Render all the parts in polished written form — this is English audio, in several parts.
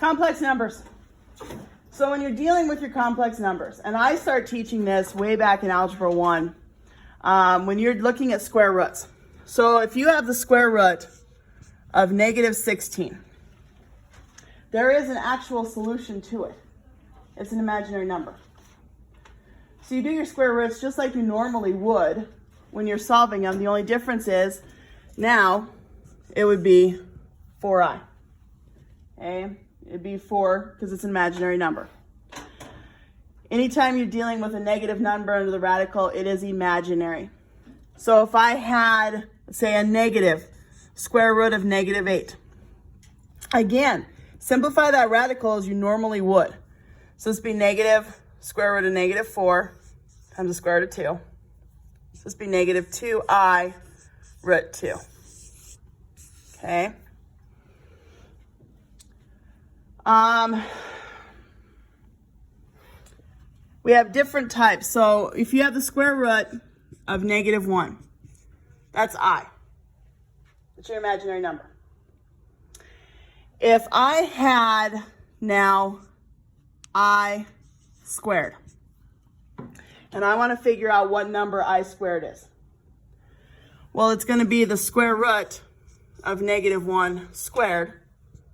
Complex numbers. So when you're dealing with your complex numbers, and I start teaching this way back in Algebra 1, when you're looking at square roots. So if you have the square root of negative 16, there is an actual solution to it. It's an imaginary number. So you do your square roots just like you normally would when you're solving them. The only difference is now it would be 4i. Okay? It'd be 4 because it's an imaginary number. Anytime you're dealing with a negative number under the radical, it is imaginary. So if I had, say, a negative square root of negative 8, again, simplify that radical as you normally would. So this would be negative square root of negative 4 times the square root of 2. So this would be negative 2i root 2. Okay? We have different types. So if you have the square root of negative 1, that's I. That's your imaginary number. If I had now I squared, and I want to figure out what number I squared is, well, it's going to be the square root of negative 1 squared,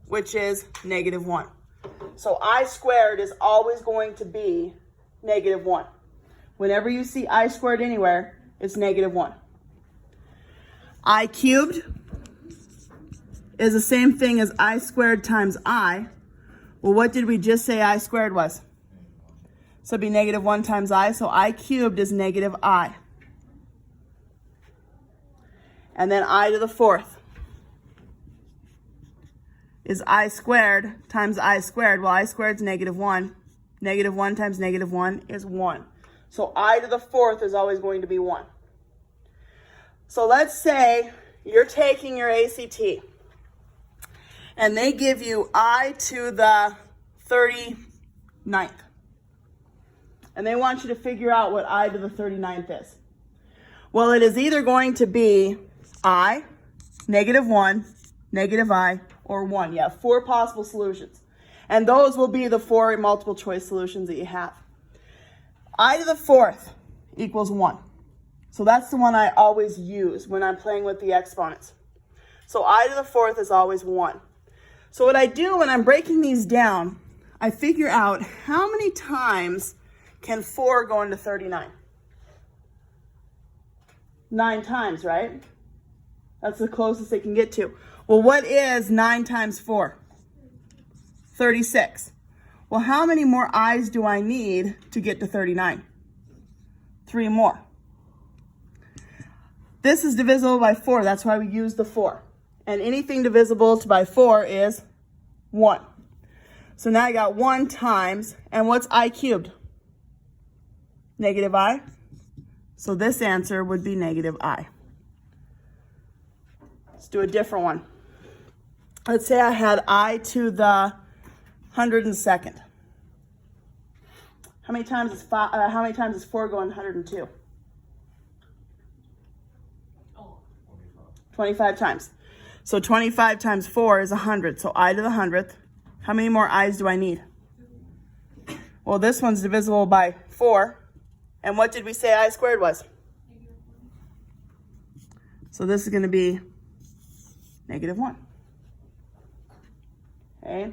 which is negative 1. So I squared is always going to be negative 1. Whenever you see I squared anywhere, it's negative 1. I cubed is the same thing as I squared times I. Well, what did we just say I squared was? So it'd be negative 1 times I. So I cubed is negative I. And then I to the fourth is I squared times I squared. Well, I squared is negative 1. Negative 1 times negative 1 is 1. So I to the fourth is always going to be 1. So let's say you're taking your ACT and they give you I to the 39th. And they want you to figure out what I to the 39th is. Well, it is either going to be I, negative 1, negative I, or 1. You have 4 possible solutions. And those will be the 4 multiple choice solutions that you have. I to the fourth equals 1. So that's the one I always use when I'm playing with the exponents. So I to the fourth is always 1. So what I do when I'm breaking these down, I figure out how many times can 4 go into 39? 9 times, right? That's the closest they can get to. Well, what is 9 times 4? 36. Well, how many more i's do I need to get to 39? 3 more. This is divisible by 4. That's why we use the 4. And anything divisible by 4 is 1. So now I got 1 times, and what's I cubed? Negative I. So this answer would be negative I. Let's do a different one. Let's say I had I to the 102nd. How many times does 4 go in 102? 25 times. So 25 times 4 is 100. So I to the 100th. How many more i's do I need? Well, this one's divisible by 4. And what did we say I squared was? So this is going to be negative 1. Okay.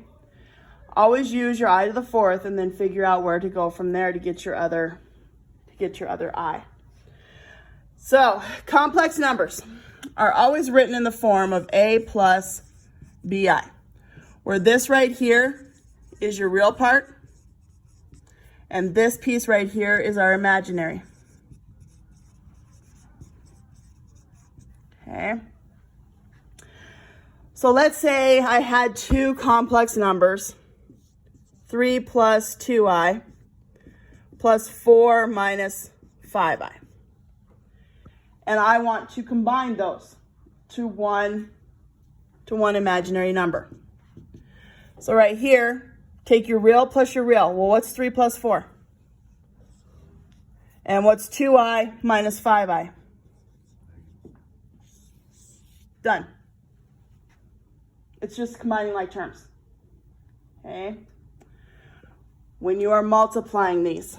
Always use your I to the fourth and then figure out where to go from there to get your other I. So complex numbers are always written in the form of A plus BI, where this right here is your real part, and this piece right here is our imaginary. Okay. So let's say I had 2 complex numbers, 3 plus 2i plus 4 minus 5i. And I want to combine those to one imaginary number. So right here, take your real plus your real. Well, what's 3 plus 4? And what's 2i minus 5i? Done. It's just combining like terms. okay? When you are multiplying these.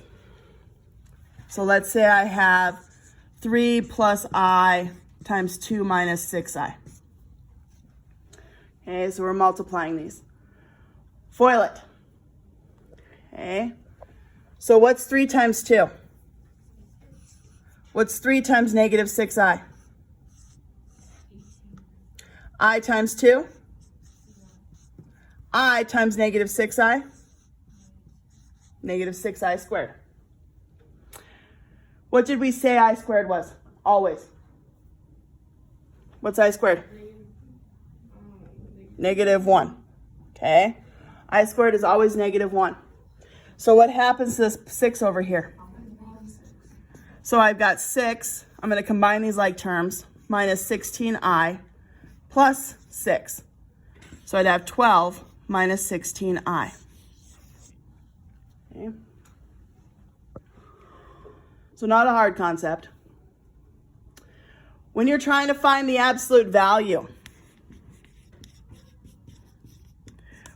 So let's say I have 3 plus I times 2 minus 6i. Okay, so we're multiplying these. FOIL it. Okay, so what's 3 times 2? What's 3 times negative 6i? I times 2? I times negative 6i? Negative 6i squared. What did we say I squared was? Always. What's I squared? Negative 1. Okay? I squared is always negative 1. So what happens to this 6 over here? So I've got 6. I'm going to combine these like terms. Minus 16i plus 6. So I'd have 12 minus 16i. Okay? So not a hard concept. When you're trying to find the absolute value,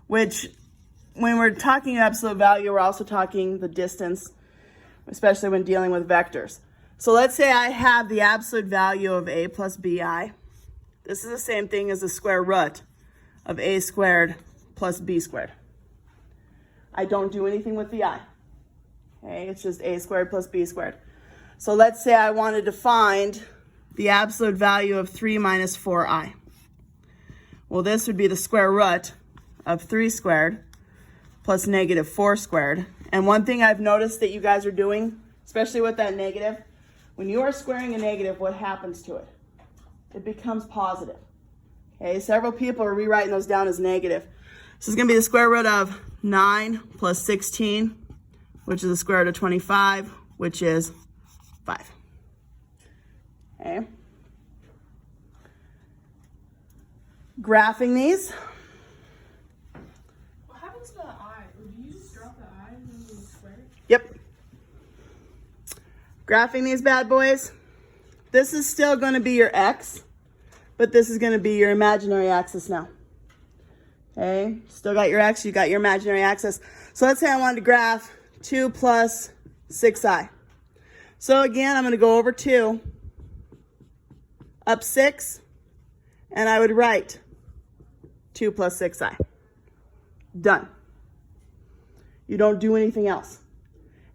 which when we're talking absolute value, we're also talking the distance, especially when dealing with vectors. So let's say I have the absolute value of a plus bi. This is the same thing as the square root of a squared plus b squared. I don't do anything with the I. Okay, it's just a squared plus b squared. So let's say I wanted to find the absolute value of 3 minus 4i. Well, this would be the square root of 3 squared plus negative 4 squared. And one thing I've noticed that you guys are doing, especially with that negative, when you are squaring a negative, what happens to it? It becomes positive. Okay, several people are rewriting those down as negative. This is going to be the square root of 9 plus 16, which is the square root of 25, which is 5. Okay. Graphing these. What happens to the I? Would you just drop the I and then you square it? Yep. Graphing these bad boys. This is still going to be your x, but this is going to be your imaginary axis now. Okay, still got your x, you got your imaginary axis. So let's say I wanted to graph 2 plus 6i. So again, I'm going to go over 2, up 6, and I would write 2 plus 6i. Done. You don't do anything else.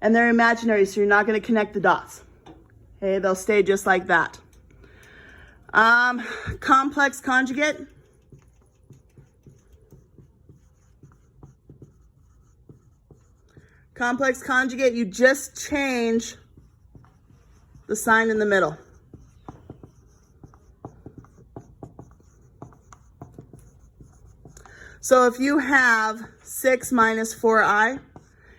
And they're imaginary, so you're not going to connect the dots. Okay, they'll stay just like that. Complex conjugate. Complex conjugate, you just change the sign in the middle. So if you have 6 minus 4i,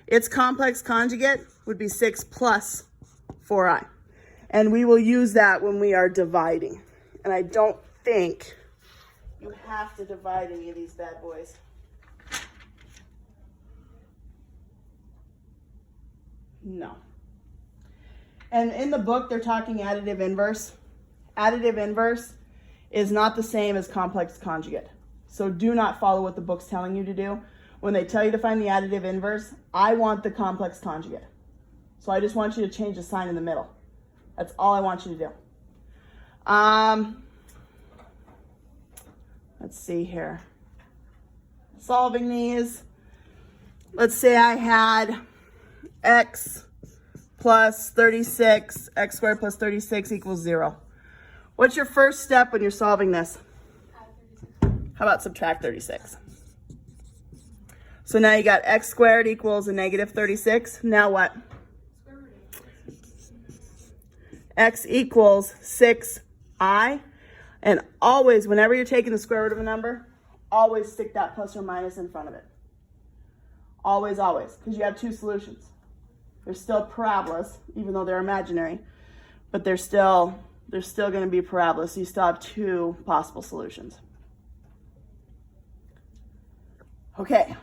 its complex conjugate would be 6 plus 4i. And we will use that when we are dividing. And I don't think you have to divide any of these bad boys. No. And in the book, they're talking additive inverse. Additive inverse is not the same as complex conjugate. So do not follow what the book's telling you to do. When they tell you to find the additive inverse, I want the complex conjugate. So I just want you to change the sign in the middle. That's all I want you to do. Let's see here. Solving these. Let's say I had x plus 36, x squared plus 36 equals 0. What's your first step when you're solving this? How about subtract 36? So now you got x squared equals a negative 36. Now what? X equals 6i. And always, whenever you're taking the square root of a number, always stick that plus or minus in front of it. Always, always, because you have two solutions. They're still parabolas, even though they're imaginary, but they're still going to be parabolas, so you still have two possible solutions. Okay.